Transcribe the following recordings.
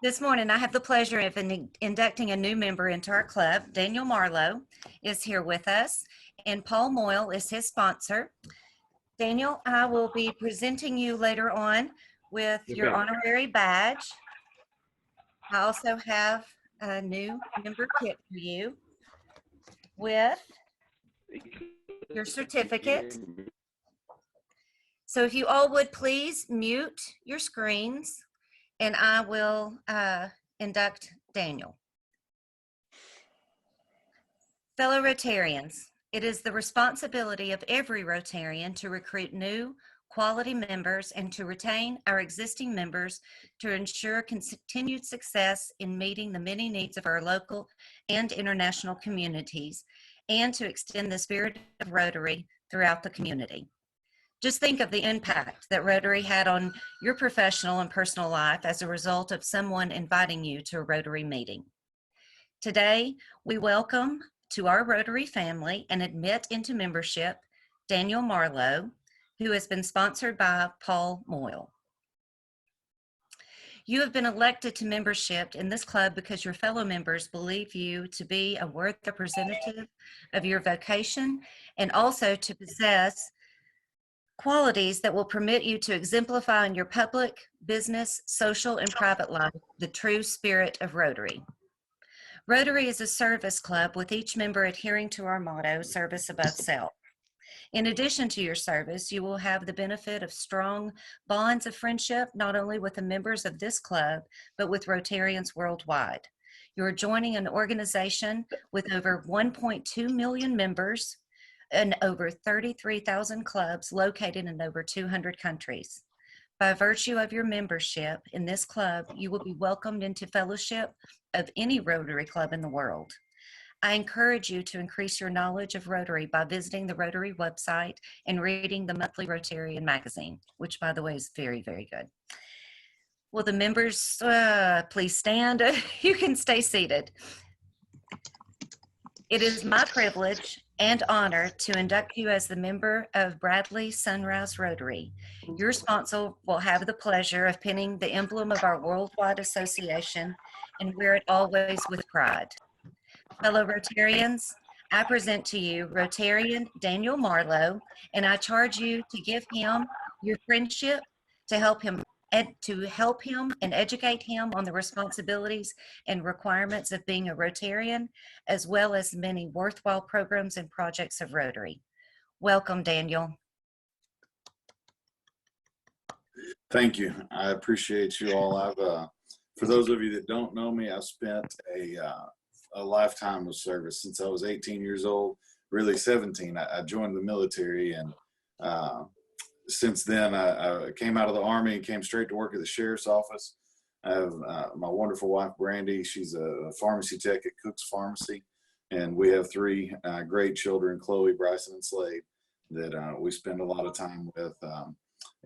This morning, I have the pleasure of inducting a new member into our club. Daniel Marlow is here with us, and Paul Moyle is his sponsor. Daniel, I will be presenting you later on with your honorary badge. I also have a new member kit for you with your certificate. So if you all would please mute your screens, and I will induct Daniel. Fellow Rotarians, it is the responsibility of every Rotarian to recruit new, quality members and to retain our existing members to ensure continued success in meeting the many needs of our local and international communities, and to extend the spirit of Rotary throughout the community. Just think of the impact that Rotary had on your professional and personal life as a result of someone inviting you to a Rotary meeting. Today, we welcome to our Rotary family and admit into membership Daniel Marlow, who has been sponsored by Paul Moyle. You have been elected to membership in this club because your fellow members believe you to be a worthy representative of your vocation and also to possess qualities that will permit you to exemplify in your public, business, social, and private life the true spirit of Rotary. Rotary is a service club with each member adhering to our motto, service above self. In addition to your service, you will have the benefit of strong bonds of friendship, not only with the members of this club, but with Rotarians worldwide. You are joining an organization with over 1.2 million members and over 33,000 clubs located in over 200 countries. By virtue of your membership in this club, you will be welcomed into fellowship of any Rotary club in the world. I encourage you to increase your knowledge of Rotary by visiting the Rotary website and reading the monthly Rotarian magazine, which, by the way, is very, very good. Will the members please stand? You can stay seated. It is my privilege and honor to induct you as the member of Bradley Sunrise Rotary. Your sponsor will have the pleasure of pinning the emblem of our worldwide association and wear it always with pride. Fellow Rotarians, I present to you Rotarian Daniel Marlow, and I charge you to give him your friendship to help him and educate him on the responsibilities and requirements of being a Rotarian, as well as many worthwhile programs and projects of Rotary. Welcome, Daniel. Thank you. I appreciate you all. For those of you that don't know me, I've spent a lifetime of service since I was 18 years old, really 17. I joined the military, and since then I came out of the Army and came straight to work at the Sheriff's Office. I have my wonderful wife, Brandy. She's a pharmacy tech at Cook's Pharmacy, and we have three great children, Chloe, Bryson, and Slade, that we spend a lot of time with.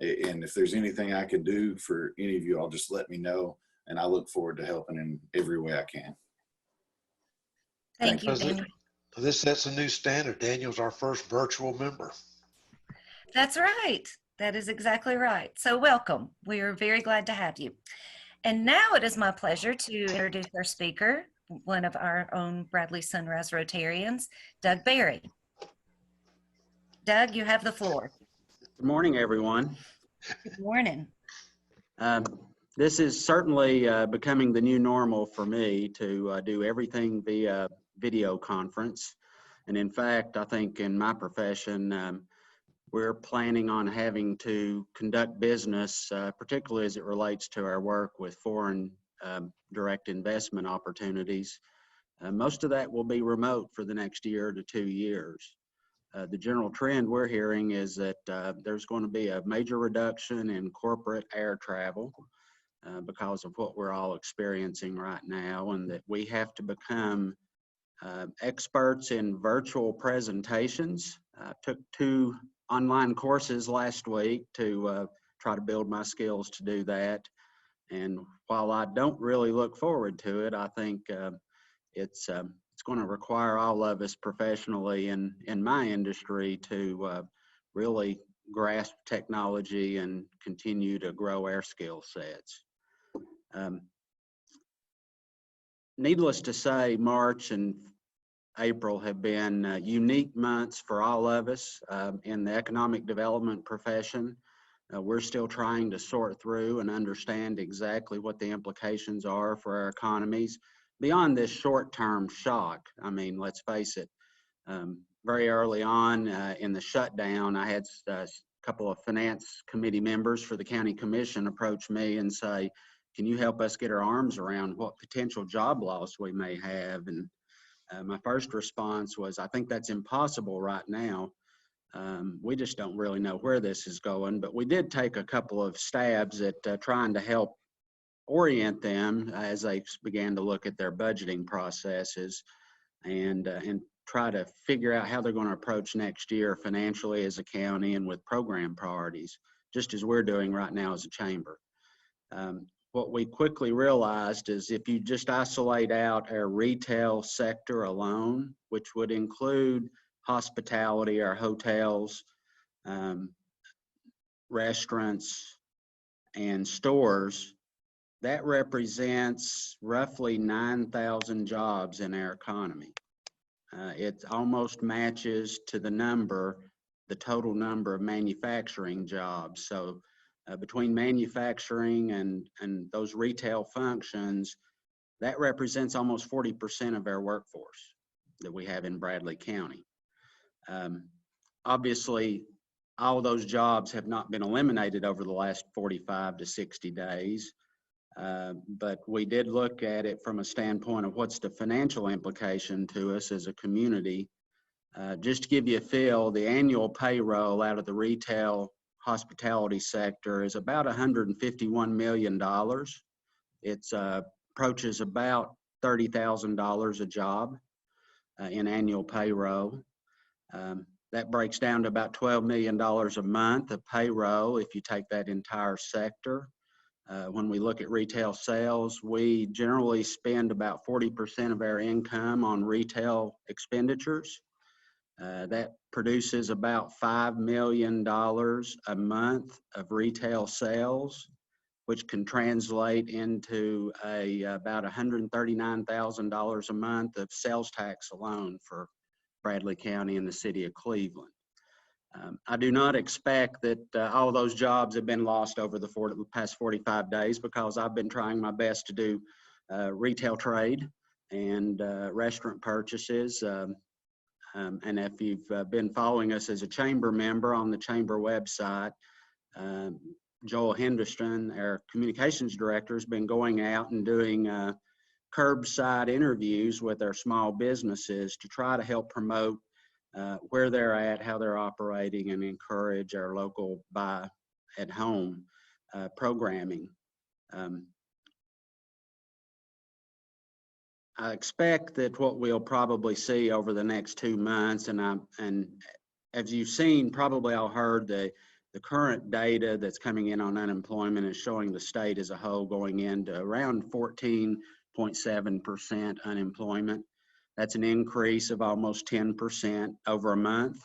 And if there's anything I could do for any of you, I'll just let me know, and I look forward to helping in every way I can. Thank you, Daniel. This sets a new standard. Daniel's our first virtual member. That's right. That is exactly right. So welcome. We are very glad to have you. And now it is my pleasure to introduce our speaker, one of our own Bradley Sunrise Rotarians, Doug Berry. Doug, you have the floor. Good morning, everyone. Good morning. This is certainly becoming the new normal for me to do everything via video conference. And in fact, I think in my profession, we're planning on having to conduct business, particularly as it relates to our work with foreign direct investment opportunities. Most of that will be remote for the next year to 2 years. The general trend we're hearing is that there's going to be a major reduction in corporate air travel because of what we're all experiencing right now, and that we have to become experts in virtual presentations. I took 2 online courses last week to try to build my skills to do that. And while I don't really look forward to it, I think it's going to require all of us professionally in my industry to really grasp technology and continue to grow our skill sets. needless to say, March and April have been unique months for all of us in the economic development profession. We're still trying to sort through and understand exactly what the implications are for our economies beyond this short-term shock. I mean, let's face it, very early on in the shutdown, I had a couple of finance committee members for the county commission approach me and say, can you help us get our arms around what potential job loss we may have? And my first response was, I think that's impossible right now. We just don't really know where this is going, but we did take a couple of stabs at trying to help orient them as they began to look at their budgeting processes and try to figure out how they're going to approach next year financially as a county and with program priorities, just as we're doing right now as a chamber. What we quickly realized is if you just isolate out our retail sector alone, which would include hospitality, our hotels, restaurants, and stores, that represents roughly 9,000 jobs in our economy. It almost matches to the total number of manufacturing jobs. So between manufacturing and those retail functions, that represents almost 40% of our workforce that we have in Bradley County. Obviously, all those jobs have not been eliminated over the last 45 to 60 days, but we did look at it from a standpoint of what's the financial implication to us as a community. Just to give you a feel, the annual payroll out of the retail hospitality sector is about $151 million. It approaches about $30,000 a job in annual payroll. That breaks down to about $12 million a month of payroll if you take that entire sector. When we look at retail sales, we generally spend about 40% of our income on retail expenditures. That produces about $5 million a month of retail sales, which can translate into about $139,000 a month of sales tax alone for Bradley County and the city of Cleveland. I do not expect that all those jobs have been lost over the past 45 days because I've been trying my best to do retail trade and restaurant purchases. And if you've been following us as a chamber member on the chamber website, Joel Henderson, our communications director, has been going out and doing curbside interviews with our small businesses to try to help promote where they're at, how they're operating, and encourage our local buy at home programming. I expect that what we'll probably see over the next 2 months, and as you've seen, probably all heard, the current data that's coming in on unemployment is showing the state as a whole going into around 14.7% unemployment. That's an increase of almost 10% over a month.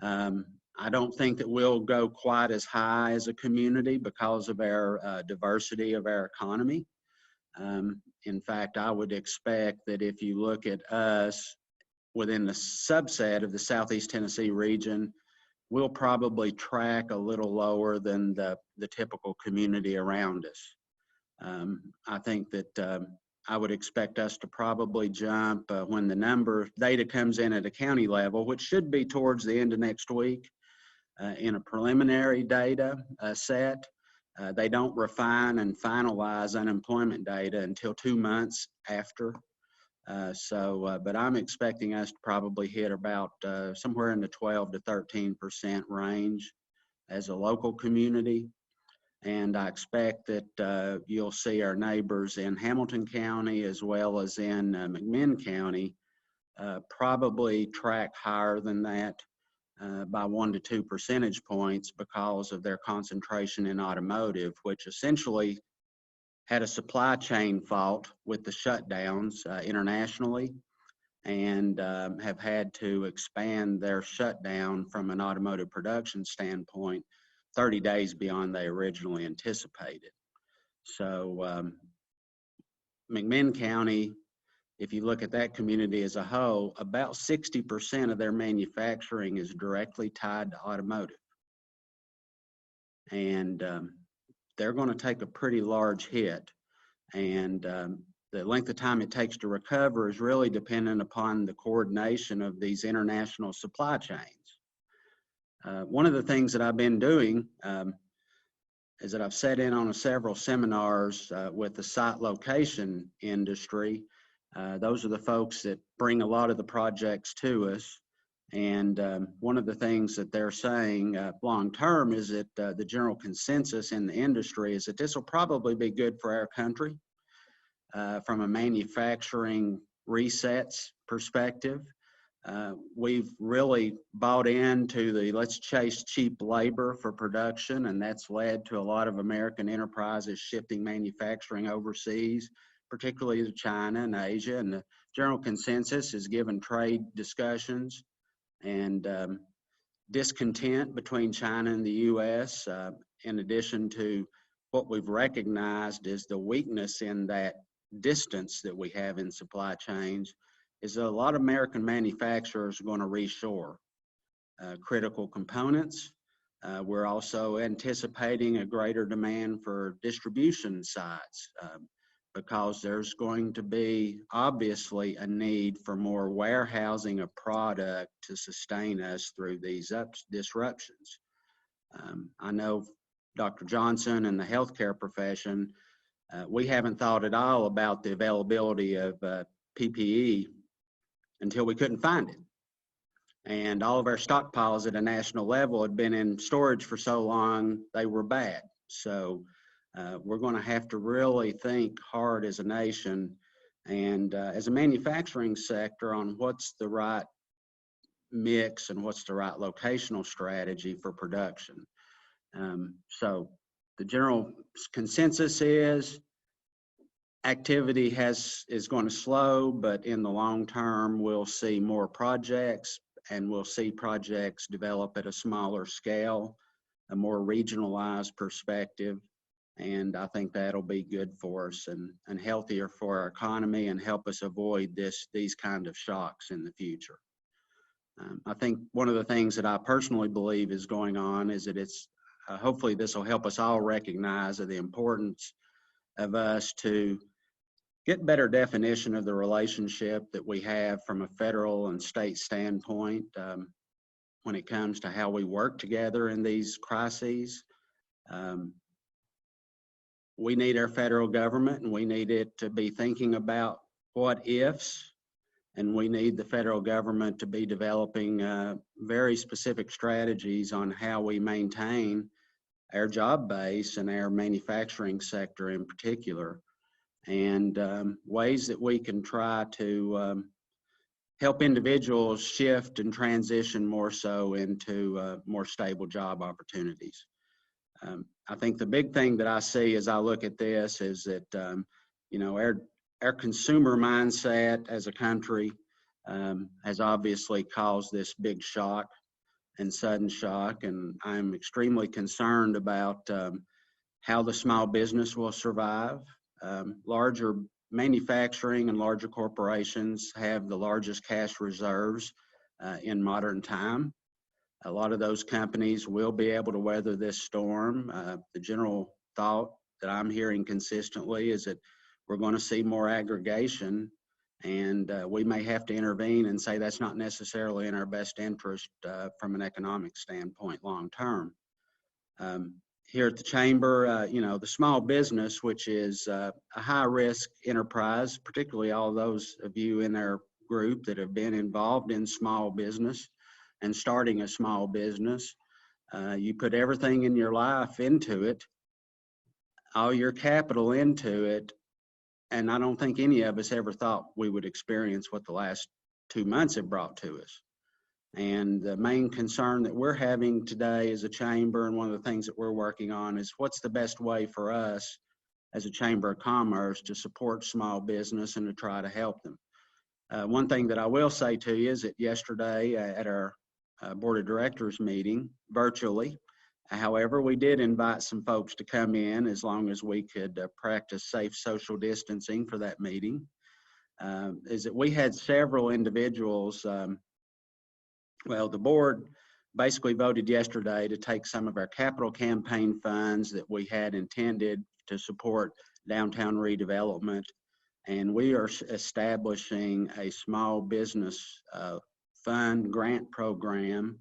I don't think that we'll go quite as high as a community because of our diversity of our economy. In fact, I would expect that if you look at us within the subset of the Southeast Tennessee region, we'll probably track a little lower than the typical community around us. I think that I would expect us to probably jump when the data comes in at a county level, which should be towards the end of next week, in a preliminary data set. They don't refine and finalize unemployment data until 2 months after. But I'm expecting us to probably hit about somewhere in the 12 to 13% range as a local community. And I expect that you'll see our neighbors in Hamilton County as well as in McMinn County probably track higher than that by 1 to 2 percentage points because of their concentration in automotive, which essentially had a supply chain fault with the shutdowns internationally and have had to expand their shutdown from an automotive production standpoint 30 days beyond they originally anticipated. So McMinn County if you look at that community as a whole, about 60% of their manufacturing is directly tied to automotive. And they're going to take a pretty large hit. And the length of time it takes to recover is really dependent upon the coordination of these international supply chains. One of the things that I've been doing is that I've sat in on several seminars with the site location industry. Those are the folks that bring a lot of the projects to us. And one of the things that they're saying long term is that the general consensus in the industry is that this will probably be good for our country from a manufacturing resets perspective. We've really bought into the let's chase cheap labor for production, and that's led to a lot of American enterprises shifting manufacturing overseas, particularly to China and Asia. And the general consensus is given trade discussions and discontent between China and the U.S., in addition to what we've recognized is the weakness in that distance that we have in supply chains, is that a lot of American manufacturers are going to reshore critical components. We're also anticipating a greater demand for distribution sites because there's going to be obviously a need for more warehousing of product to sustain us through these disruptions. I know Dr. Johnson and the healthcare profession, we haven't thought at all about the availability of PPE until we couldn't find it. And all of our stockpiles at a national level had been in storage for so long, they were bad. So we're going to have to really think hard as a nation and as a manufacturing sector on what's the right mix and what's the right locational strategy for production. So the general consensus is activity is going to slow, but in the long term, we'll see more projects, and we'll see projects develop at a smaller scale, a more regionalized perspective. And I think that'll be good for us and healthier for our economy and help us avoid these kind of shocks in the future. I think one of the things that I personally believe is going on is that it's hopefully this will help us all recognize the importance of us to get better definition of the relationship that we have from a federal and state standpoint when it comes to how we work together in these crises. We need our federal government, and we need it to be thinking about what ifs, and we need the federal government to be developing very specific strategies on how we maintain our job base and our manufacturing sector in particular, and ways that we can try to help individuals shift and transition more so into more stable job opportunities. I think the big thing that I see as I look at this is that, you know, our consumer mindset as a country has obviously caused this big shock and sudden shock, and I'm extremely concerned about how the small business will survive. Larger manufacturing and larger corporations have the largest cash reserves in modern time. A lot of those companies will be able to weather this storm. The general thought that I'm hearing consistently is that we're going to see more aggregation, and we may have to intervene and say that's not necessarily in our best interest from an economic standpoint long term. Here at the Chamber, you know, the small business, which is a high-risk enterprise, particularly all those of you in our group that have been involved in small business and starting a small business, you put everything in your life into it, all your capital into it, and I don't think any of us ever thought we would experience what the last 2 months have brought to us. And the main concern that we're having today as a chamber, and one of the things that we're working on, is what's the best way for us as a Chamber of Commerce to support small business and to try to help them. One thing that I will say to you is that yesterday at our Board of Directors meeting virtually, however, we did invite some folks to come in as long as we could practice safe social distancing for that meeting. is that we had several individuals. Well, the board basically voted yesterday to take some of our capital campaign funds that we had intended to support downtown redevelopment, and we are establishing a small business fund grant program.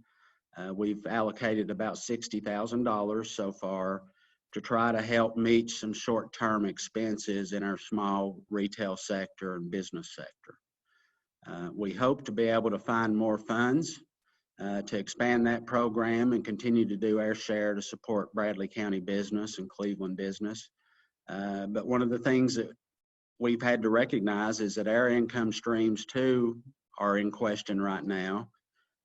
We've allocated about $60,000 so far to try to help meet some short-term expenses in our small retail sector and business sector. We hope to be able to find more funds to expand that program and continue to do our share to support Bradley County business and Cleveland business. But one of the things that we've had to recognize is that our income streams too are in question right now.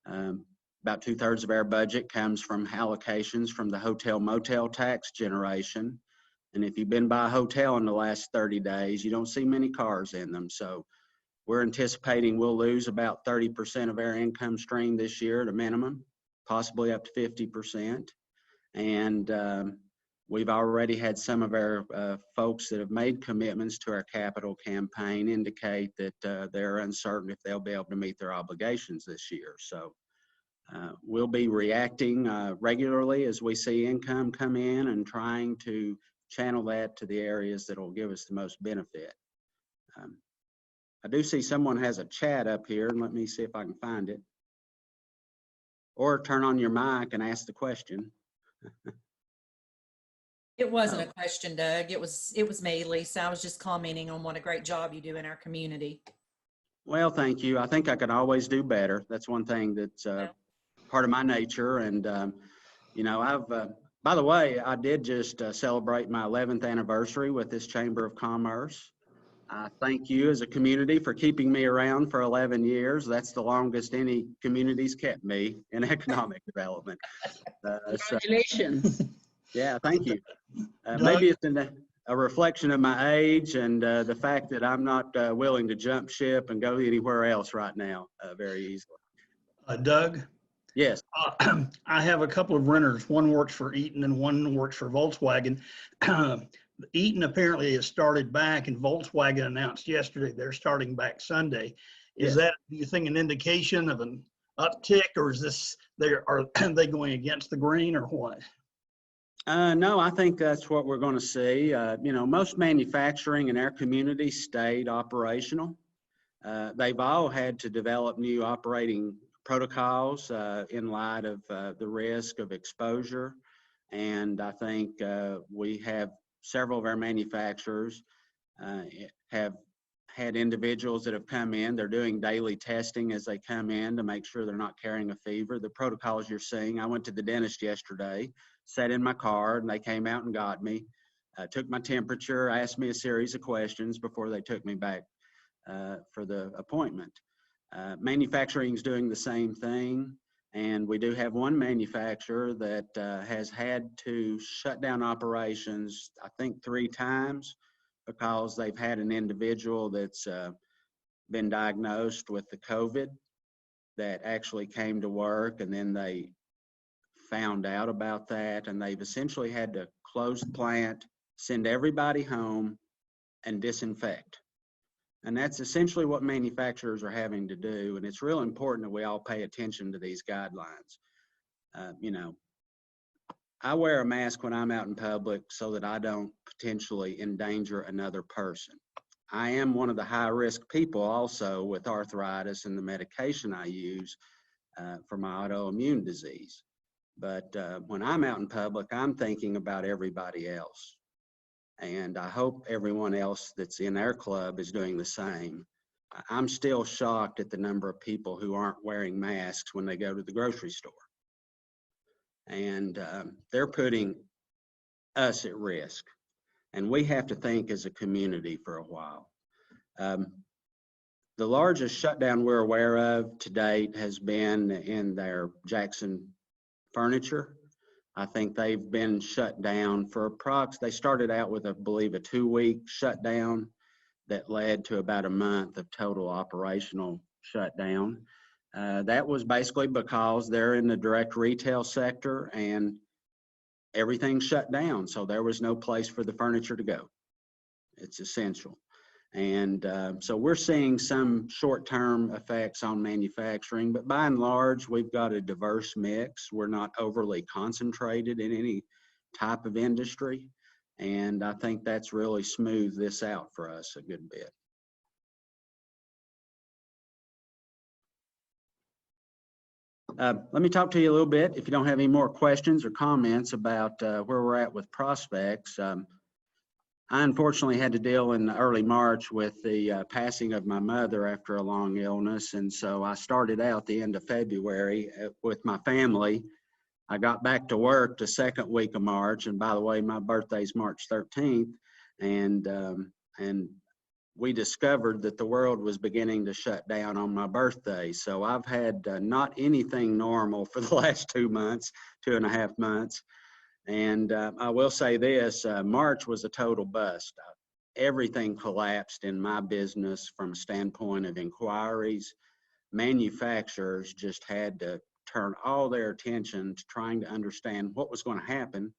About 2/3 of our budget comes from allocations from the hotel motel tax generation. And if you've been by a hotel in the last 30 days, you don't see many cars in them. So we're anticipating we'll lose about 30% of our income stream this year at a minimum, possibly up to 50%. And we've already had some of our folks that have made commitments to our capital campaign indicate that they're uncertain if they'll be able to meet their obligations this year. So we'll be reacting regularly as we see income come in and trying to channel that to the areas that will give us the most benefit. I do see someone has a chat up here, and let me see if I can find it. Or turn on your mic and ask the question. It wasn't a question, Doug. It was me, Lisa. I was just commenting on what a great job you do in our community. Well, thank you. I think I could always do better. That's one thing that's part of my nature. And, you know, by the way, I did just celebrate my 11th anniversary with this Chamber of Commerce. I thank you as a community for keeping me around for 11 years. That's the longest any community's kept me in economic development. Congratulations. Yeah, thank you. Maybe it's a reflection of my age and the fact that I'm not willing to jump ship and go anywhere else right now very easily. Doug? Yes. I have a couple of renters. One works for Eaton and one works for Volkswagen. Eaton apparently has started back, and Volkswagen announced yesterday they're starting back Sunday. Is that, do you think, an indication of an uptick, or is this are they going against the grain, or what? No, I think that's what we're going to see. You know, most manufacturing in our community stayed operational. They've all had to develop new operating protocols in light of the risk of exposure. And I think we have several of our manufacturers have had individuals that have come in. They're doing daily testing as they come in to make sure they're not carrying a fever. The protocols you're seeing, I went to the dentist yesterday, sat in my car, and they came out and got me, took my temperature, asked me a series of questions before they took me back for the appointment. Manufacturing is doing the same thing. And we do have one manufacturer that has had to shut down operations, I think 3 times, because they've had an individual that's been diagnosed with the COVID that actually came to work, and then they found out about that, and they've essentially had to close the plant, send everybody home, and disinfect. And that's essentially what manufacturers are having to do. And it's real important that we all pay attention to these guidelines. You know, I wear a mask when I'm out in public so that I don't potentially endanger another person. I am one of the high-risk people also with arthritis and the medication I use for my autoimmune disease. But when I'm out in public, I'm thinking about everybody else. And I hope everyone else that's in our club is doing the same. I'm still shocked at the number of people who aren't wearing masks when they go to the grocery store. And they're putting us at risk. And we have to think as a community for a while. The largest shutdown we're aware of to date has been in their Jackson furniture. I think they've been shut down for they started out with, I believe, a 2-week shutdown that led to about a month of total operational shutdown. That was basically because they're in the direct retail sector and everything shut down. So there was no place for the furniture to go. It's essential. And so we're seeing some short-term effects on manufacturing, but by and large, we've got a diverse mix. We're not overly concentrated in any type of industry. And I think that's really smoothed this out for us a good bit. Let me talk to you a little bit, if you don't have any more questions or comments about where we're at with prospects. I unfortunately had to deal in early March with the passing of my mother after a long illness. And so I started out the end of February with my family. I got back to work the second week of March. And by the way, my birthday's March 13th. And we discovered that the world was beginning to shut down on my birthday. So I've had not anything normal for the last 2 months, 2.5 months. And I will say this, March was a total bust. Everything collapsed in my business from a standpoint of inquiries. Manufacturers just had to turn all their attention to trying to understand what was going to happen,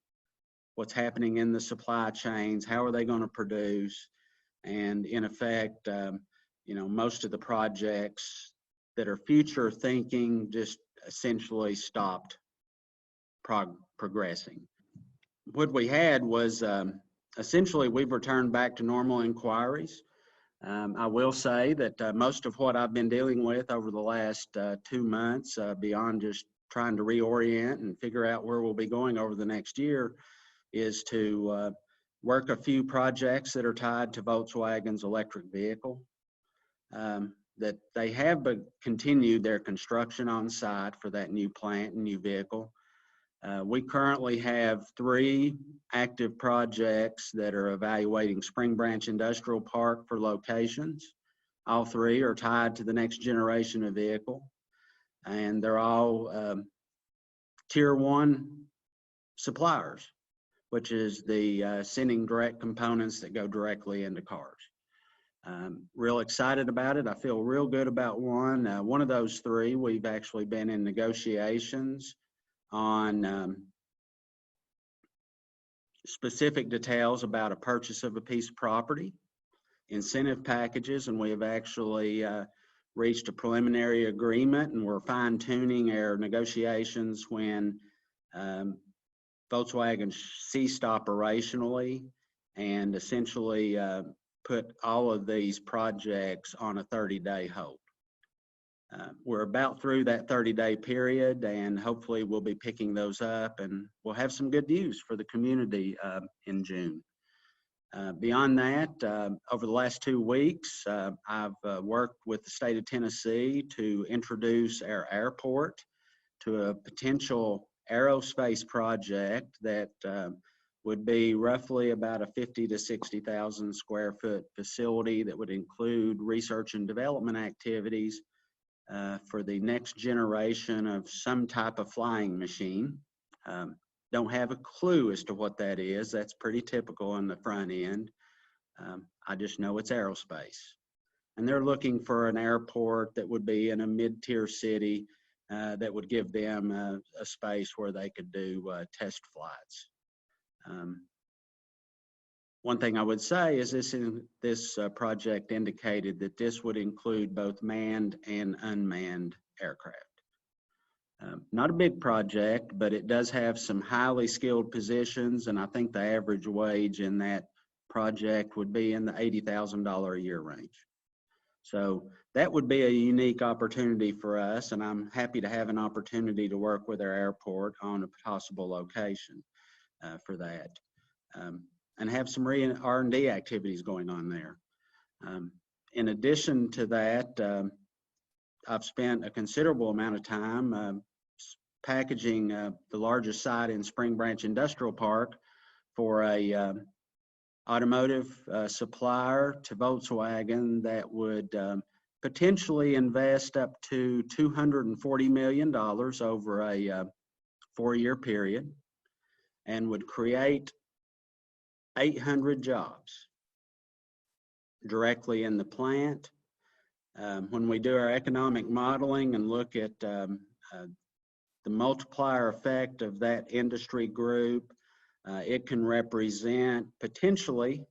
what's happening in the supply chains, how are they going to produce. And in effect, you know, most of the projects that are future thinking just essentially stopped progressing. What we had was essentially we've returned back to normal inquiries. I will say that most of what I've been dealing with over the last 2 months, beyond just trying to reorient and figure out where we'll be going over the next year, is to work a few projects that are tied to Volkswagen's electric vehicle. That they have continued their construction on site for that new plant and new vehicle. We currently have 3 active projects that are evaluating Spring Branch Industrial Park for locations. All 3 are tied to the next generation of vehicle, and they're all tier 1 suppliers, which is the sending direct components that go directly into cars. Real excited about it. I feel real good about one. One of those 3, we've actually been in negotiations on specific details about a purchase of a piece of property, incentive packages, and we have actually reached a preliminary agreement, and we're fine-tuning our negotiations when Volkswagen ceased operationally and essentially put all of these projects on a 30-day hold. We're about through that 30-day period, and hopefully we'll be picking those up, and we'll have some good news for the community in June. Beyond that, over the last 2 weeks, I've worked with the state of Tennessee to introduce our airport to a potential aerospace project that would be roughly about a 50 to 60,000 square foot facility that would include research and development activities for the next generation of some type of flying machine. Don't have a clue as to what that is. That's pretty typical on the front end. I just know it's aerospace. And they're looking for an airport that would be in a mid-tier city that would give them a space where they could do test flights. One thing I would say is this project indicated that this would include both manned and unmanned aircraft. Not a big project, but it does have some highly skilled positions, and I think the average wage in that project would be in the $80,000 a year range. So that would be a unique opportunity for us, and I'm happy to have an opportunity to work with our airport on a possible location for that. And have some R&D activities going on there. In addition to that, I've spent a considerable amount of time packaging the largest site in Spring Branch Industrial Park for a automotive supplier to Volkswagen that would potentially invest up to $240 million over a 4-year period and would create 800 jobs directly in the plant. When we do our economic modeling and look at the multiplier effect of that industry group, it can represent potentially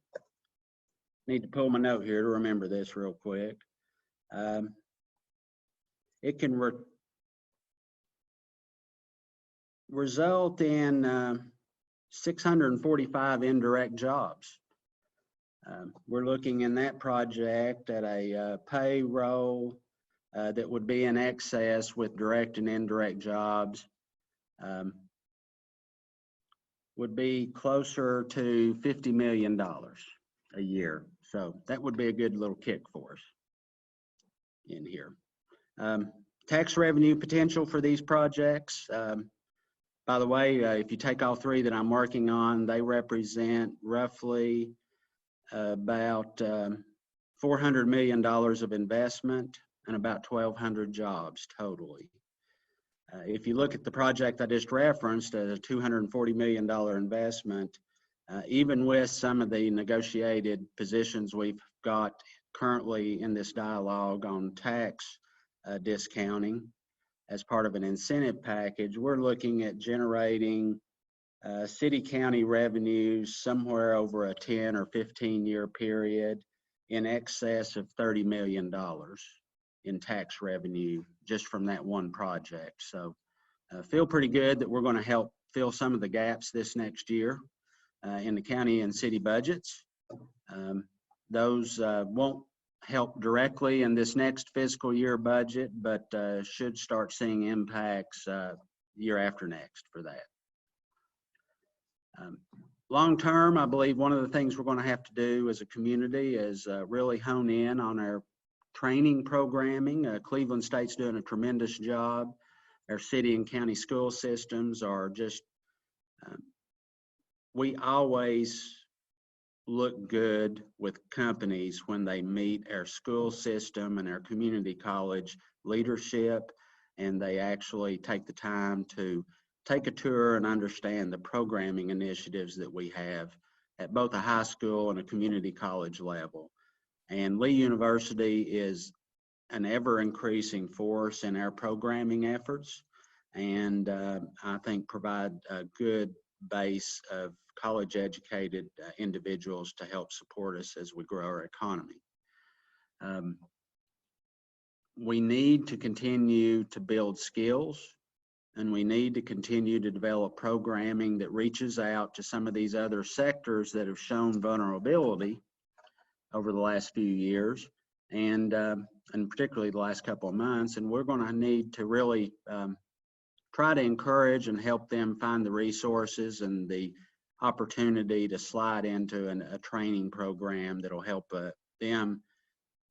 Need to pull my note here to remember this real quick. It can result in 645 indirect jobs. We're looking in that project at a payroll that would be in excess with direct and indirect jobs. Would be closer to $50 million a year. So that would be a good little kick for us in here. Tax revenue potential for these projects. By the way, if you take all three that I'm working on, they represent roughly about $400 million of investment and about 1,200 jobs totally. If you look at the project I just referenced, a $240 million investment, even with some of the negotiated positions we've got currently in this dialogue on tax discounting as part of an incentive package, we're looking at generating city-county revenues somewhere over a 10 or 15-year period in excess of $30 million in tax revenue just from that one project. So feel pretty good that we're going to help fill some of the gaps this next year in the county and city budgets. Those won't help directly in this next fiscal year budget, but should start seeing impacts year after next for that. Long term, I believe one of the things we're going to have to do as a community is really hone in on our training programming. Cleveland State's doing a tremendous job. Our city and county school systems are just, we always look good with companies when they meet our school system and our community college leadership, and they actually take the time to take a tour and understand the programming initiatives that we have at both a high school and a community college level. And Lee University is an ever-increasing force in our programming efforts, and I think provide a good base of college-educated individuals to help support us as we grow our economy. We need to continue to build skills, and we need to continue to develop programming that reaches out to some of these other sectors that have shown vulnerability over the last few years, and particularly the last couple of months. And we're going to need to really try to encourage and help them find the resources and the opportunity to slide into a training program that'll help them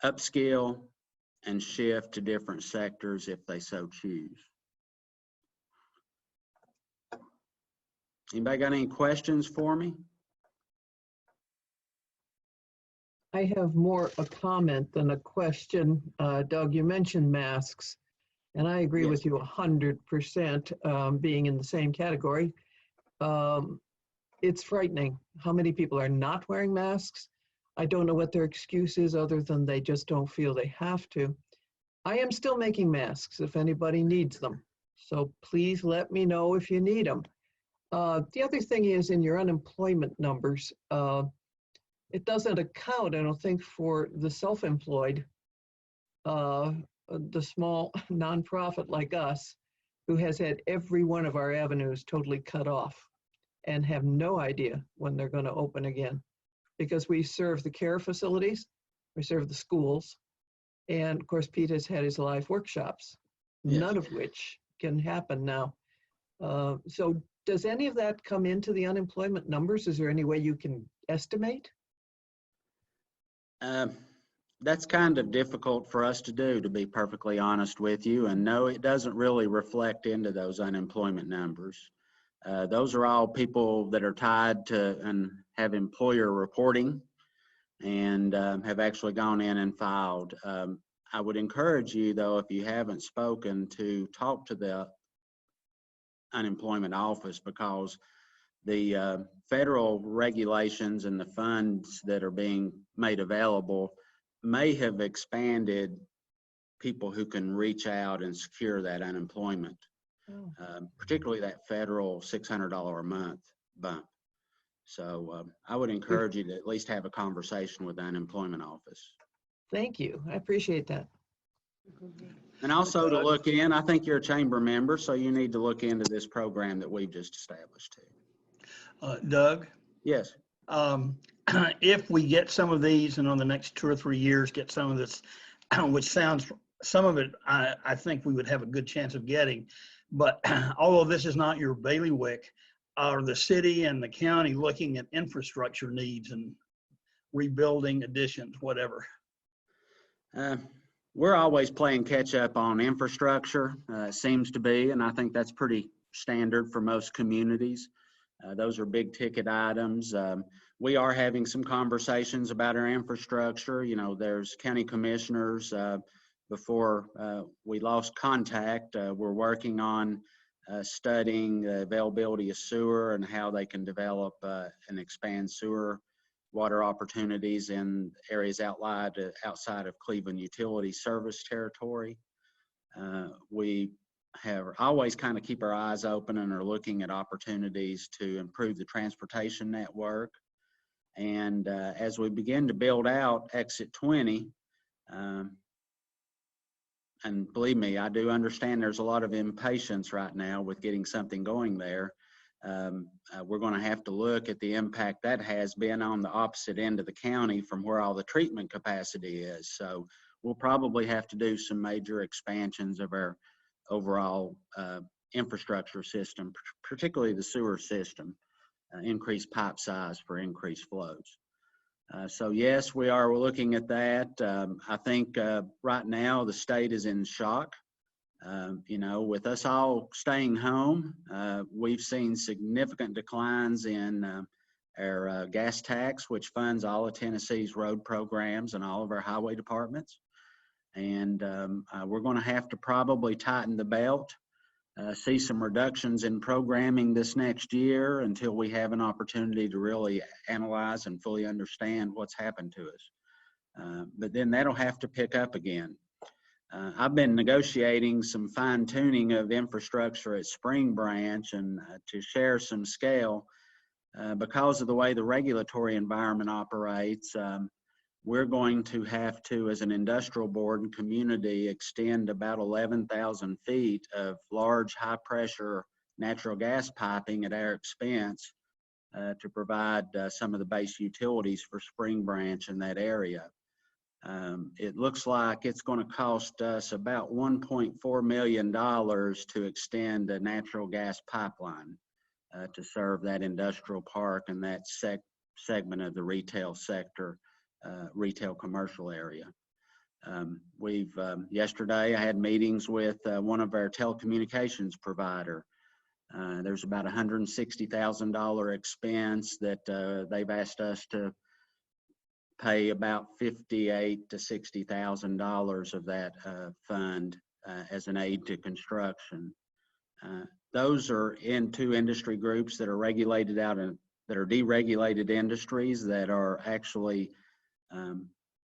upskill and shift to different sectors if they so choose. Anybody got any questions for me? I have more a comment than a question. Doug, you mentioned masks, and I agree Yes. with you 100%, being in the same category. It's frightening how many people are not wearing masks. I don't know what their excuse is other than they just don't feel they have to. I am still making masks if anybody needs them. So please let me know if you need them. The other thing is in your unemployment numbers, it doesn't account, I don't think, for the self-employed, the small nonprofit like us, who has had every one of our avenues totally cut off and have no idea when they're going to open again. Because we serve the care facilities, we serve the schools, and of course Pete has had his live workshops, Yes. none of which can happen now. So does any of that come into the unemployment numbers? Is there any way you can estimate? That's kind of difficult for us to do, to be perfectly honest with you. And no, it doesn't really reflect into those unemployment numbers. Those are all people that are tied to and have employer reporting and have actually gone in and filed. I would encourage you, though, if you haven't spoken, to talk to the unemployment office, because the federal regulations and the funds that are being made available may have expanded people who can reach out and secure that unemployment, particularly that federal $600 a month bump. So I would encourage you to at least have a conversation with the unemployment office. Thank you. I appreciate that. And also to look in, I think you're a chamber member, so you need to look into this program that we've just established too. Doug, Yes. if we get some of these and on the next 2 or 3 years, get some of this, which sounds, some of it, I think we would have a good chance of getting. But although this is not your bailiwick, are the city and the county looking at infrastructure needs and rebuilding, additions, whatever? We're always playing catch up on infrastructure, seems to be, and I think that's pretty standard for most communities. Those are big ticket items. We are having some conversations about our infrastructure. You know, there's county commissioners, before we lost contact, we're working on studying the availability of sewer and how they can develop and expand sewer water opportunities in areas outside of Cleveland utility service territory. We have always kind of keep our eyes open and are looking at opportunities to improve the transportation network. And as we begin to build out Exit 20, and believe me, I do understand there's a lot of impatience right now with getting something going there. We're going to have to look at the impact that has been on the opposite end of the county from where all the treatment capacity is. So we'll probably have to do some major expansions of our overall infrastructure system, particularly the sewer system, increase pipe size for increased flows. So yes, we're looking at that. I think right now the state is in shock. You know, with us all staying home, we've seen significant declines in our gas tax, which funds all of Tennessee's road programs and all of our highway departments. And we're going to have to probably tighten the belt, see some reductions in programming this next year until we have an opportunity to really analyze and fully understand what's happened to us. But then that'll have to pick up again. I've been negotiating some fine tuning of infrastructure at Spring Branch and to share some scale because of the way the regulatory environment operates. We're going to have to, as an industrial board and community, extend about 11,000 feet of large high pressure natural gas piping at our expense to provide some of the base utilities for Spring Branch in that area. It looks like it's going to cost us about $1.4 million to extend a natural gas pipeline to serve that industrial park and that segment of the retail sector, retail commercial area. Yesterday I had meetings with one of our telecommunications provider. There's about $160,000 expense that they've asked us to pay about $58,000 to $60,000 of that fund as an aid to construction. Those are in two industry groups that are regulated out in, that are deregulated industries that are actually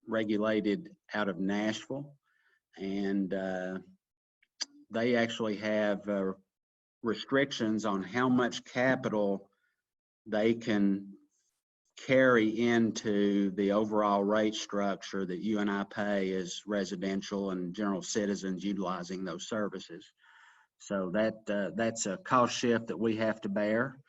regulated out of Nashville, and they actually have restrictions on how much capital they can carry into the overall rate structure that you and I pay as residential and general citizens utilizing those services. So that's a cost shift that we have to bear.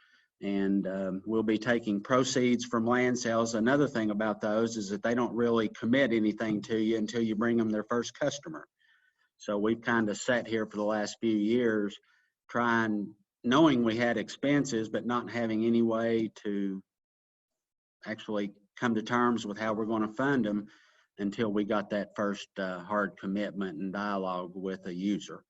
And we'll be taking proceeds from land sales. Another thing about those is that they don't really commit anything to you until you bring them their first customer. So we've kind of sat here for the last few years knowing we had expenses, but not having any way to actually come to terms with how we're going to fund them until we got that first hard commitment and dialogue with a user.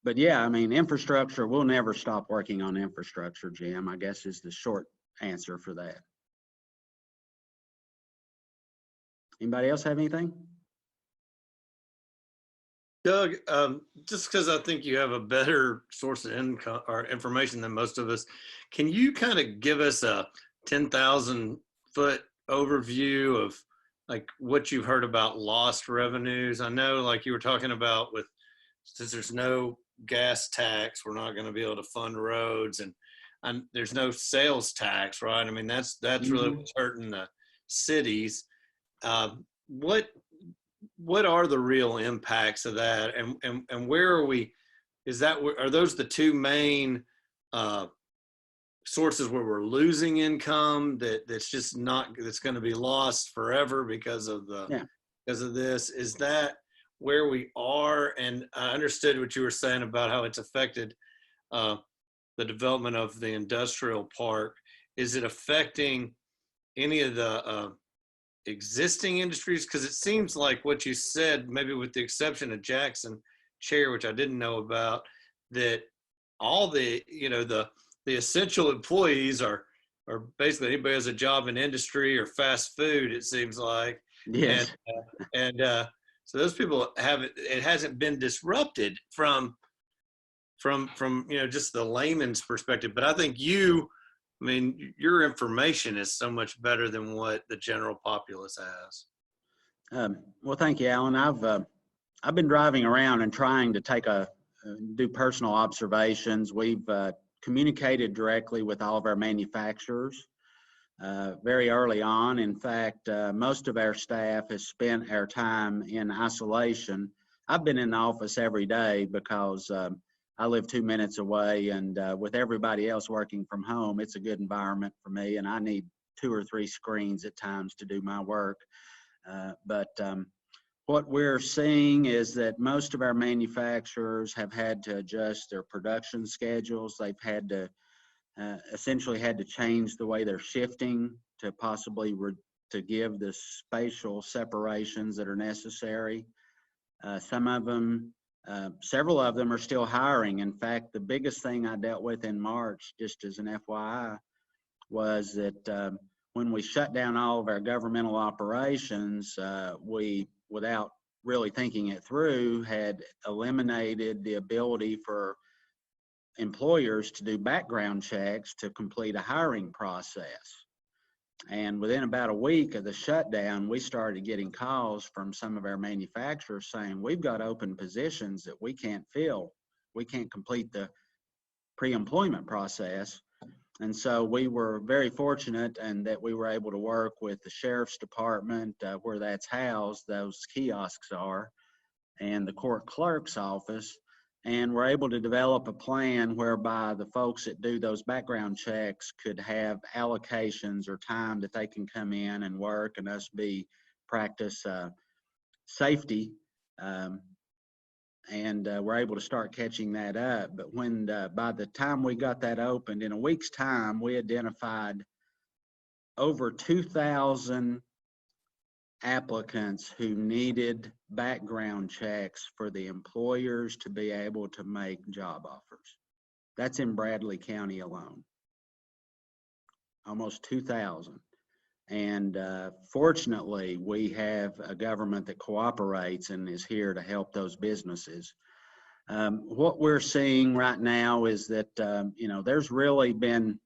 But yeah, I mean, infrastructure, we'll never stop working on infrastructure, Jim, I guess is the short answer for that. Anybody else have anything? Doug, just because I think you have a better source of income or information than most of us, can you kind of give us a 10,000 foot overview of like what you've heard about lost revenues? I know like you were talking about since there's no gas tax, we're not going to be able to fund roads. And and there's no sales tax, right? I mean, that's really what's hurting the cities. What are the real impacts of that, and where are we? Are those the two main sources where we're losing income that's just not, that's going to be lost forever because of this? Is that where we are? And I understood what you were saying about how it's affected the development of the industrial park. Is it affecting any of the existing industries? Because it seems like what you said, maybe with the exception of Jackson Chair, which I didn't know about, that all the, the essential employees are basically anybody who has a job in industry or fast food, it seems like. Yes. And so those people it hasn't been disrupted from just the layman's perspective. But I think your information is so much better than what the general populace has. Well, thank you, Alan. I've been driving around and trying to do personal observations. We've communicated directly with all of our manufacturers very early on. In fact, most of our staff has spent our time in isolation. I've been in the office every day because I live 2 minutes away, and with everybody else working from home, it's a good environment for me, and I need 2 or 3 screens at times to do my work. But what we're seeing is that most of our manufacturers have had to adjust their production schedules. They've had to essentially had to change the way they're shifting to possibly to give the spatial separations that are necessary. Some of them, several of them are still hiring. In fact, the biggest thing I dealt with in March, just as an FYI, was that when we shut down all of our governmental operations, we, without really thinking it through, had eliminated the ability for employers to do background checks to complete a hiring process. And within about a week of the shutdown, we started getting calls from some of our manufacturers saying, we've got open positions that we can't fill. We can't complete the pre-employment process. And so we were very fortunate and that we were able to work with the sheriff's department where that's housed, those kiosks are, and the court clerk's office. And we're able to develop a plan whereby the folks that do those background checks could have allocations or time that they can come in and work and us practice safety. And we're able to start catching that up. But when by the time we got that opened, in a week's time, we identified over 2,000 applicants who needed background checks for the employers to be able to make job offers. That's in Bradley County alone, almost 2,000. And fortunately, we have a government that cooperates and is here to help those businesses. What we're seeing right now is that, there's really been,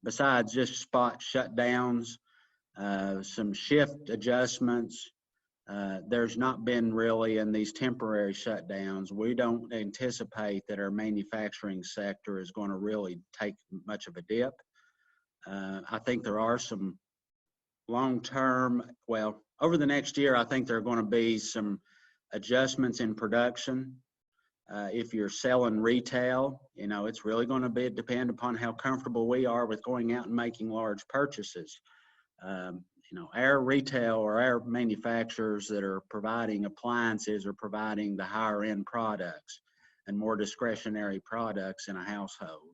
besides just spot shutdowns, some shift adjustments. There's not been really in these temporary shutdowns. We don't anticipate that our manufacturing sector is going to really take much of a dip. I think there are some long-term, well, over the next year, I think there are going to be some adjustments in production. If you're selling retail, it's really going to depend upon how comfortable we are with going out and making large purchases. Our retail or our manufacturers that are providing appliances or providing the higher end products and more discretionary products in a household,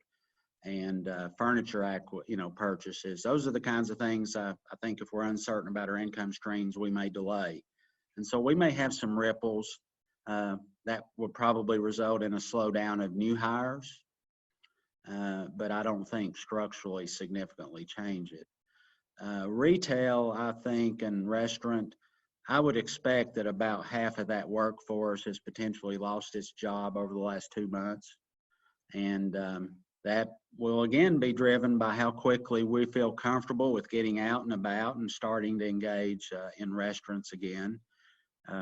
and furniture purchases. Those are the kinds of things I think if we're uncertain about our income streams, we may delay. And so we may have some ripples that would probably result in a slowdown of new hires, but I don't think structurally significantly change it. Retail, I think, and restaurant, I would expect that about half of that workforce has potentially lost its job over the last 2 months. And that will again be driven by how quickly we feel comfortable with getting out and about and starting to engage in restaurants again.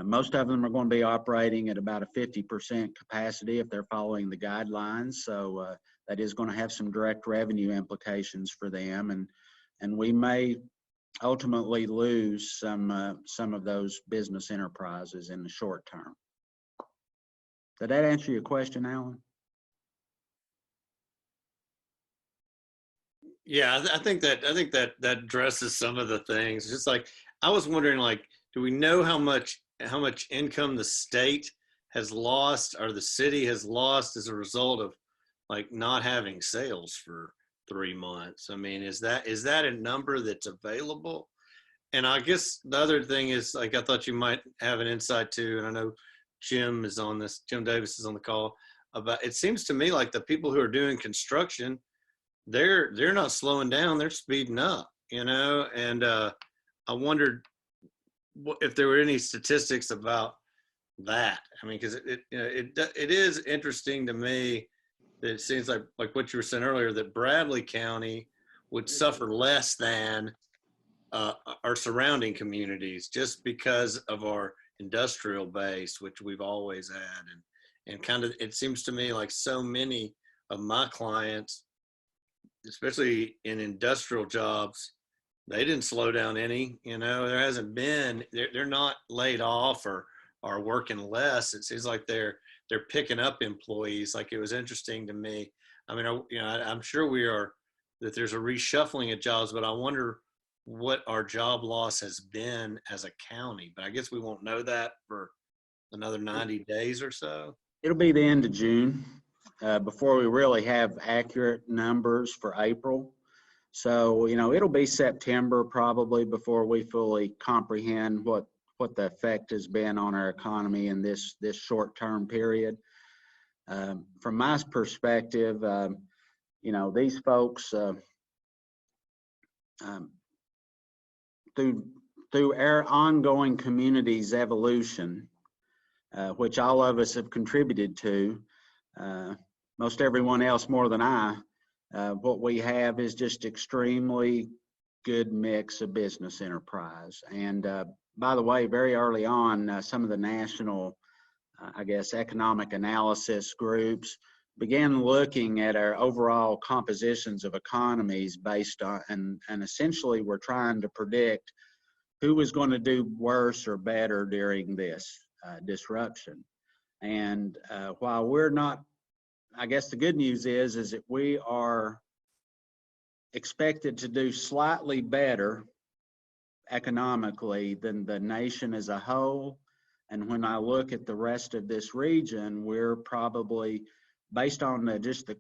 Most of them are going to be operating at about a 50% capacity if they're following the guidelines. So that is going to have some direct revenue implications for them, and we may ultimately lose some of those business enterprises in the short term. Did that answer your question, Alan? Yeah, I think that addresses some of the things. Just like I was wondering, like, do we know how much income the state has lost or the city has lost as a result of like not having sales for 3 months? I mean, is that a number that's available? And I guess the other thing is, like, I thought you might have an insight too, and I know Jim Davis is on the call, about it seems to me like the people who are doing construction, they're not slowing down, they're speeding up, and I wondered if there were any statistics about that. I mean, because it is interesting to me that it seems like what you were saying earlier, that Bradley County would suffer less than our surrounding communities just because of our industrial base, which we've always had. And kind of, it seems to me like so many of my clients, especially in industrial jobs, they didn't slow down any, there hasn't been, they're not laid off or are working less. It seems like they're picking up employees. Like, it was interesting to me. I mean, I'm sure that there's a reshuffling of jobs, but I wonder what our job loss has been as a county. But I guess we won't know that for another 90 days or so. It'll be the end of June before we really have accurate numbers for April. So, it'll be September probably before we fully comprehend what the effect has been on our economy in this short-term period. From my perspective, these folks, through our ongoing community's evolution, which all of us have contributed to, most everyone else more than I, what we have is just extremely good mix of business enterprise. And by the way, very early on, some of the national, economic analysis groups began looking at our overall compositions of economies based on, and essentially we're trying to predict who was going to do worse or better during this disruption. And while we're not, I guess the good news is that we are expected to do slightly better economically than the nation as a whole. And when I look at the rest of this region, we're probably, based on just the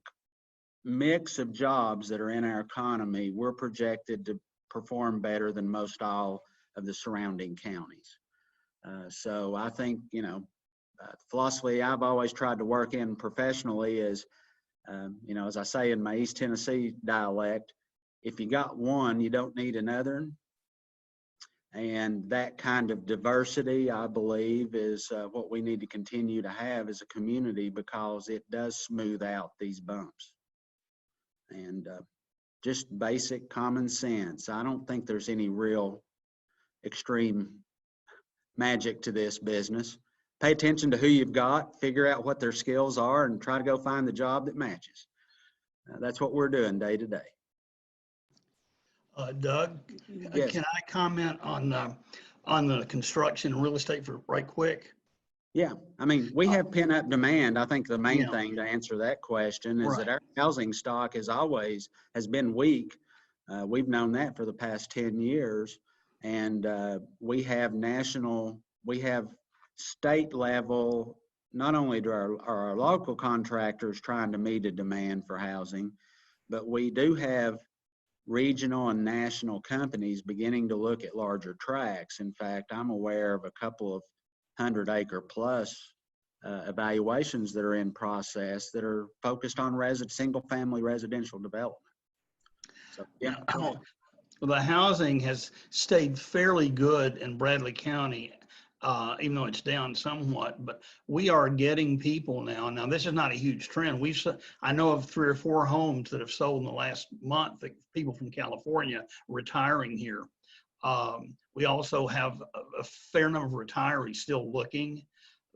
mix of jobs that are in our economy, we're projected to perform better than most all of the surrounding counties. So I think, the philosophy I've always tried to work in professionally is, as I say in my East Tennessee dialect, if you got one, you don't need another. And that kind of diversity, I believe, is what we need to continue to have as a community, because it does smooth out these bumps. And just basic common sense. I don't think there's any real extreme magic to this business. Pay attention to who you've got, figure out what their skills are, and try to go find the job that matches. That's what we're doing day to day. Doug, Yes. can I comment on the construction and real estate for right quick? Yeah, I mean, we have pent-up demand. I think the main Yeah. thing to answer that question is that Right. our housing stock has been weak. We've known that for the past 10 years. And we have state level, not only do our local contractors trying to meet a demand for housing, but we do have regional and national companies beginning to look at larger tracts. In fact, I'm aware of a couple of 100-acre plus evaluations that are in process that are focused on single-family residential development. So, yeah. Well, the housing has stayed fairly good in Bradley County, even though it's down somewhat, but we are getting people now. Now, this is not a huge trend. I know of 3 or 4 homes that have sold in the last month, people from California retiring here. We also have a fair number of retirees still looking.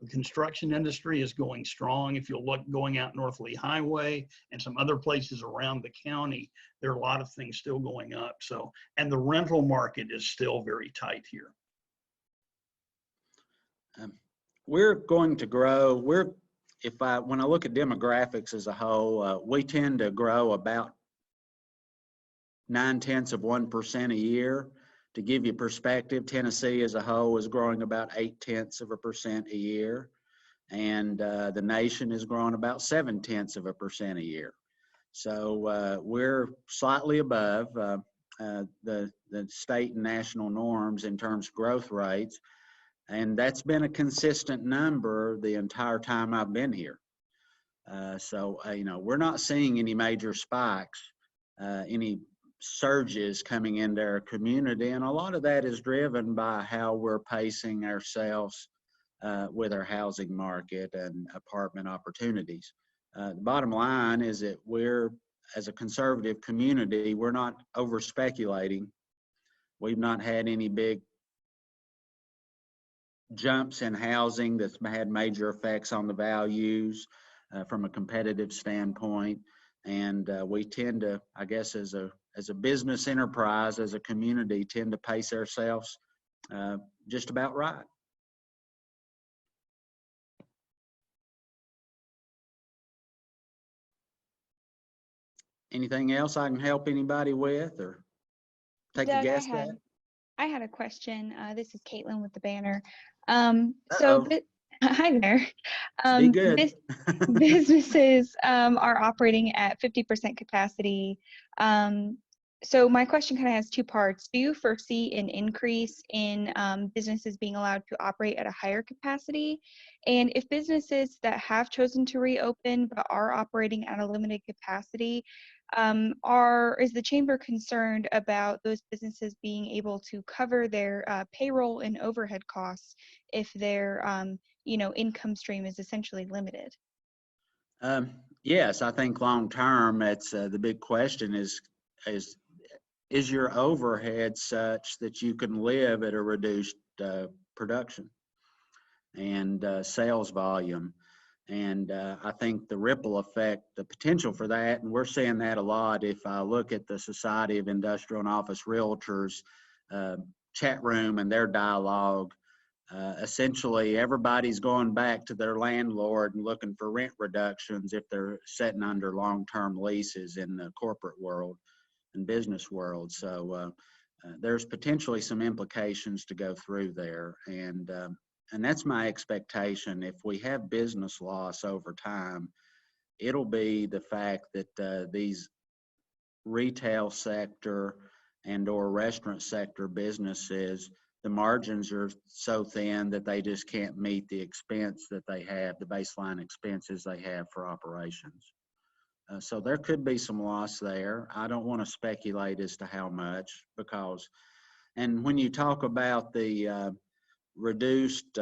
The construction industry is going strong. If you'll look going out North Lee Highway and some other places around the county, there are a lot of things still going up. So, and the rental market is still very tight here. We're going to grow. When I look at demographics as a whole, we tend to grow about 0.9% a year. To give you perspective, Tennessee as a whole is growing about 0.8% a year, and the nation is growing about 0.7% a year. So we're slightly above the state and national norms in terms of growth rates, and that's been a consistent number the entire time I've been here. So we're not seeing any major spikes, any surges coming into our community, and a lot of that is driven by how we're pacing ourselves with our housing market and apartment opportunities. The bottom line is that we're, as a conservative community, we're not over speculating. We've not had any big jumps in housing that's had major effects on the values from a competitive standpoint. And we tend to, I guess, as a business enterprise, as a community, tend to pace ourselves just about right. Anything else I can help anybody with or take a Doug, guess at? I had a question. This is Caitlin with the Banner. Uh-oh. Hi there. Be good. Businesses are operating at 50% capacity. So my question kind of has two parts. Do you foresee an increase in businesses being allowed to operate at a higher capacity? And if businesses that have chosen to reopen but are operating at a limited capacity, is the chamber concerned about those businesses being able to cover their payroll and overhead costs if their income stream is essentially limited? Yes, I think long term, it's the big question is your overhead such that you can live at a reduced production and sales volume? And I think the ripple effect, the potential for that, and we're seeing that a lot. If I look at the Society of Industrial and Office Realtors chat room and their dialogue, essentially everybody's going back to their landlord and looking for rent reductions if they're sitting under long-term leases in the corporate world and business world. So there's potentially some implications to go through there. And that's my expectation. If we have business loss over time, it'll be the fact that these retail sector and or restaurant sector businesses, the margins are so thin that they just can't meet the expense that they have, the baseline expenses they have for operations. So there could be some loss there. I don't want to speculate as to how much and when you talk about the reduced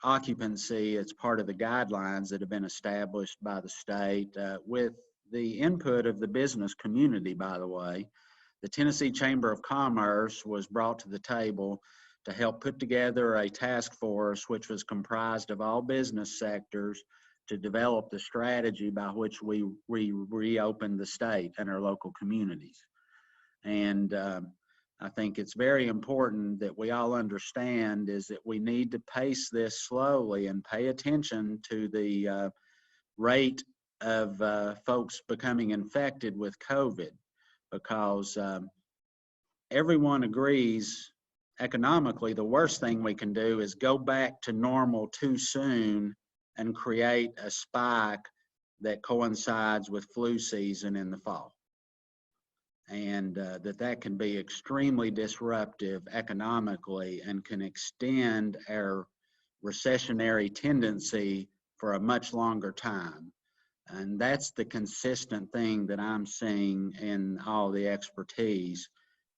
occupancy, it's part of the guidelines that have been established by the state with the input of the business community, by the way. The Tennessee Chamber of Commerce was brought to the table to help put together a task force which was comprised of all business sectors to develop the strategy by which we reopen the state and our local communities. And I think it's very important that we all understand is that we need to pace this slowly and pay attention to the rate of folks becoming infected with COVID, because everyone agrees economically the worst thing we can do is go back to normal too soon and create a spike that coincides with flu season in the fall. And that can be extremely disruptive economically and can extend our recessionary tendency for a much longer time. And that's the consistent thing that I'm seeing in all the expertise,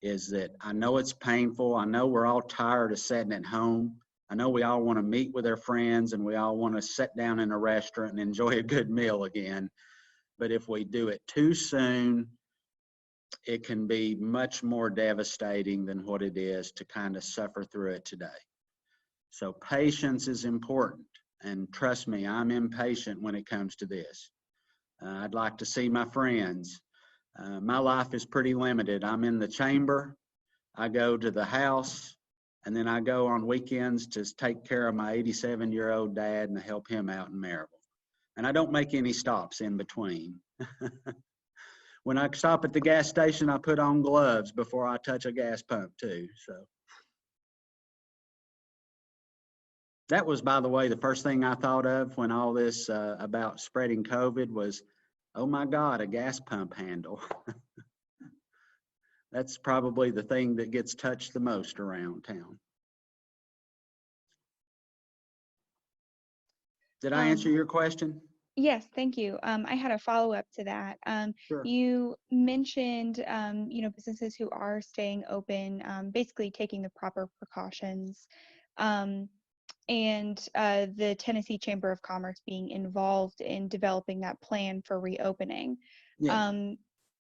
is that I know it's painful. I know we're all tired of sitting at home. I know we all want to meet with our friends and we all want to sit down in a restaurant and enjoy a good meal again. But if we do it too soon, it can be much more devastating than what it is to kind of suffer through it today. So patience is important. And trust me, I'm impatient when it comes to this. I'd like to see my friends. My life is pretty limited. I'm in the chamber, I go to the house, and then I go on weekends to take care of my 87-year-old dad and help him out in Maryville. And I don't make any stops in between. When I stop at the gas station, I put on gloves before I touch a gas pump too. So that was, by the way, the first thing I thought of when all this about spreading COVID was, oh my God, a gas pump handle. That's probably the thing that gets touched the most around town. Did I answer your question? Yes, thank you. I had a follow-up to that. Sure. You mentioned, businesses who are staying open, basically taking the proper precautions, and the Tennessee Chamber of Commerce being involved in developing that plan for reopening. Yeah.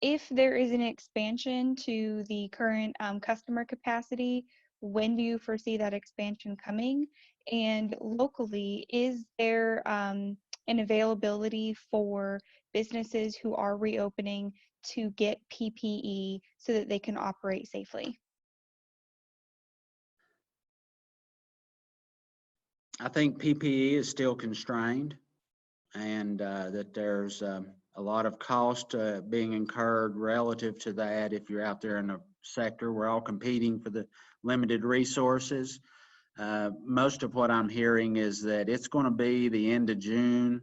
If there is an expansion to the current customer capacity, when do you foresee that expansion coming? And locally, is there an availability for businesses who are reopening to get PPE so that they can operate safely? I think PPE is still constrained, and that there's a lot of cost being incurred relative to that. If you're out there in the sector, we're all competing for the limited resources. Most of what I'm hearing is that it's going to be the end of June,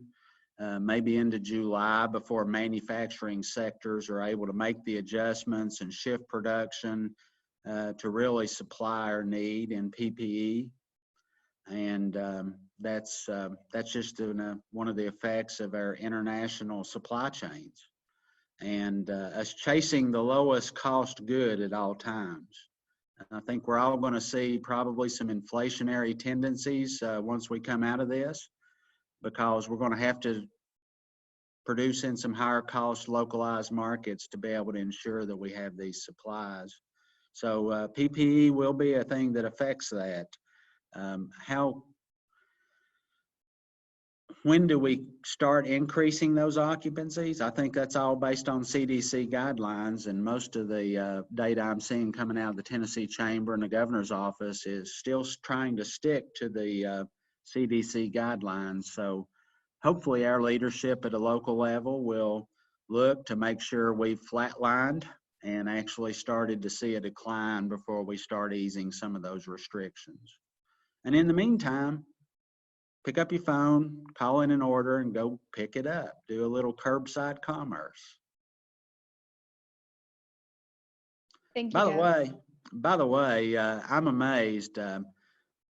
maybe into July, before manufacturing sectors are able to make the adjustments and shift production to really supply our need in PPE. And that's just one of the effects of our international supply chains, and us chasing the lowest cost good at all times. I think we're all going to see probably some inflationary tendencies once we come out of this, because we're going to have to produce in some higher cost localized markets to be able to ensure that we have these supplies. So PPE will be a thing that affects that. When do we start increasing those occupancies? I think that's all based on CDC guidelines, and most of the data I'm seeing coming out of the Tennessee Chamber and the governor's office is still trying to stick to the CDC guidelines. So hopefully our leadership at a local level will look to make sure we've flatlined and actually started to see a decline before we start easing some of those restrictions. And in the meantime, pick up your phone, call in an order, and go pick it up. Do a little curbside commerce. Thank you, Doug. By the way, I'm amazed.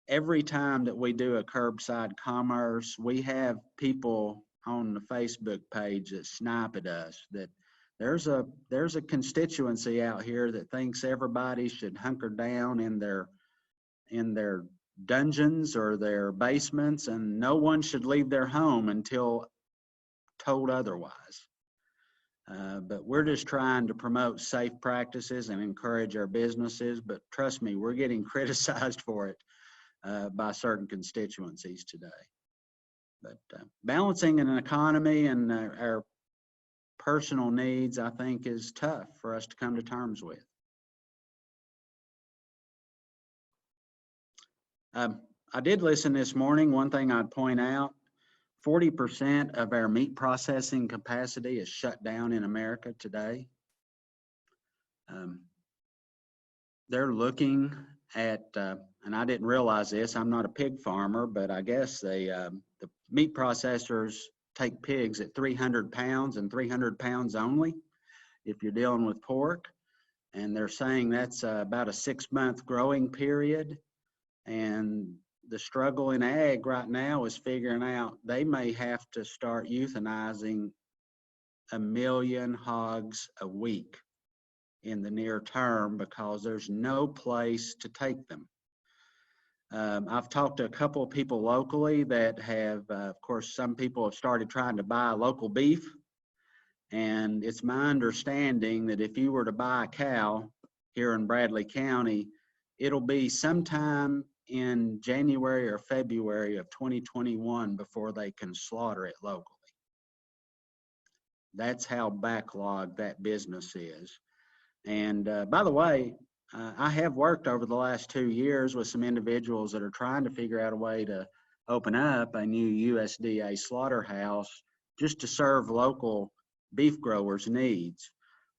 Every time that we do a curbside commerce, we have people on the Facebook page that snipe at us. That there's a constituency out here that thinks everybody should hunker down in their dungeons or their basements, and no one should leave their home until told otherwise. But we're just trying to promote safe practices and encourage our businesses. But trust me, we're getting criticized for it by certain constituencies today. But balancing an economy and our personal needs, I think, is tough for us to come to terms with. I did listen this morning. One thing I'd point out, 40% of our meat processing capacity is shut down in America today. They're looking at, and I didn't realize this, I'm not a pig farmer, but I guess the meat processors take pigs at 300 pounds and 300 pounds only if you're dealing with pork. And they're saying that's about a 6-month growing period. And the struggle in ag right now is figuring out they may have to start euthanizing 1 million hogs a week in the near term because there's no place to take them. I've talked to a couple of people locally that have, of course, some people have started trying to buy local beef. And it's my understanding that if you were to buy a cow here in Bradley County, it'll be sometime in January or February of 2021 before they can slaughter it locally. That's how backlogged that business is. And by the way, I have worked over the last 2 years with some individuals that are trying to figure out a way to open up a new USDA slaughterhouse just to serve local beef growers' needs.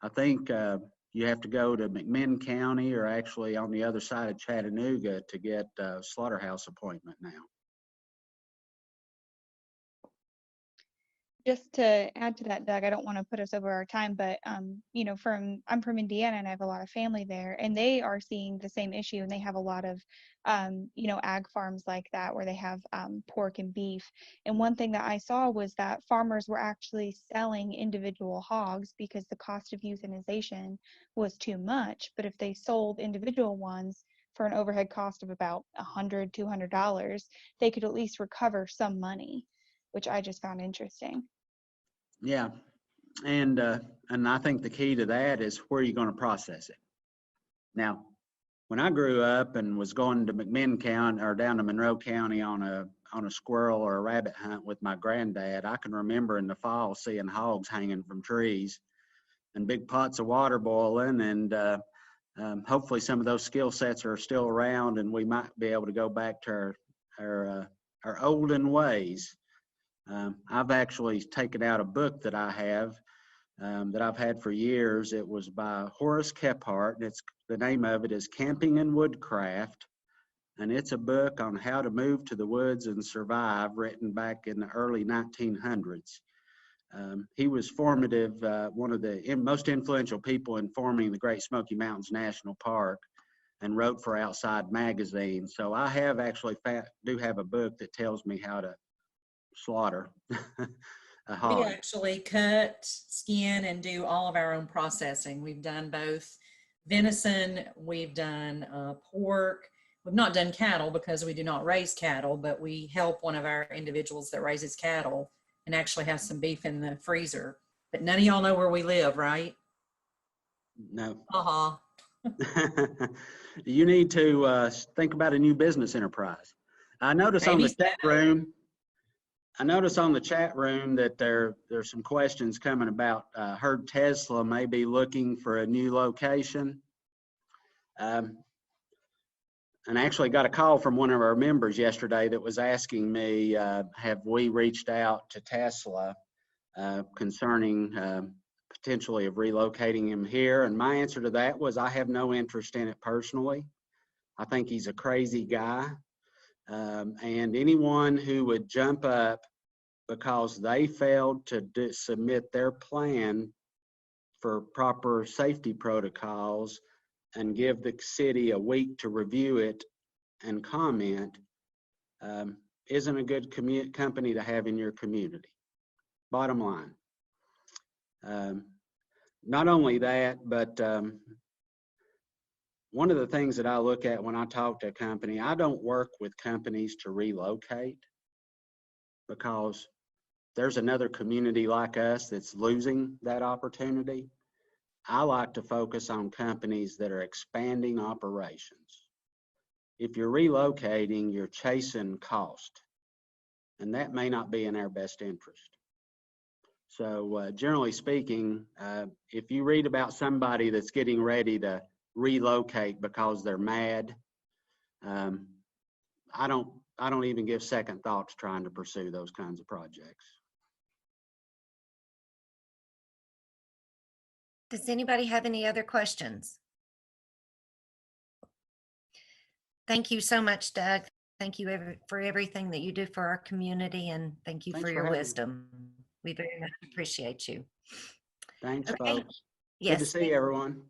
I think you have to go to McMinn County or actually on the other side of Chattanooga to get a slaughterhouse appointment now. Just to add to that, Doug, I don't want to put us over our time, but you know, I'm from Indiana and I have a lot of family there, and they are seeing the same issue, and they have a lot of you know, ag farms like that where they have pork and beef. And one thing that I saw was that farmers were actually selling individual hogs because the cost of euthanization was too much. But if they sold individual ones for an overhead cost of about $100, $200, they could at least recover some money, which I just found interesting. Yeah, and I think the key to that is where you're going to process it. Now, when I grew up and was going to McMinn County or down to Monroe County on a squirrel or a rabbit hunt with my granddad, I can remember in the fall seeing hogs hanging from trees and big pots of water boiling, and hopefully some of those skill sets are still around and we might be able to go back to our olden ways. I've actually taken out a book that I have that I've had for years. It was by Horace Kephart, and the name of it is Camping and Woodcraft, and it's a book on how to move to the woods and survive, written back in the early 1900s. He was formative, one of the most influential people in forming the Great Smoky Mountains National Park, and wrote for Outside Magazine. So I have actually do have a book that tells me how to slaughter a hog. We actually cut, skin, and do all of our own processing. We've done both venison, we've done pork. We've not done cattle because we do not raise cattle, but we help one of our individuals that raises cattle and actually have some beef in the freezer. But none of y'all know where we live, right? No. Uh-huh. You need to think about a new business enterprise. I notice on the chat room, that there's some questions coming about. Heard Tesla may be looking for a new location. And I actually got a call from one of our members yesterday that was asking me, have we reached out to Tesla concerning potentially of relocating him here? And my answer to that was I have no interest in it personally. I think he's a crazy guy. And anyone who would jump up because they failed to submit their plan for proper safety protocols and give the city a week to review it and comment isn't a good company to have in your community. Bottom line. Not only that, but one of the things that I look at when I talk to a company, I don't work with companies to relocate because there's another community like us that's losing that opportunity. I like to focus on companies that are expanding operations. If you're relocating, you're chasing cost, and that may not be in our best interest. So generally speaking, if you read about somebody that's getting ready to relocate because they're mad, I don't even give second thoughts trying to pursue those kinds of projects. Does anybody have any other questions? Thank you so much, Doug. Thank you for everything that you do for our community, and thank you Thanks for for your having me. wisdom. We very much appreciate you. Thanks, Okay. folks. Yes. Good to see everyone.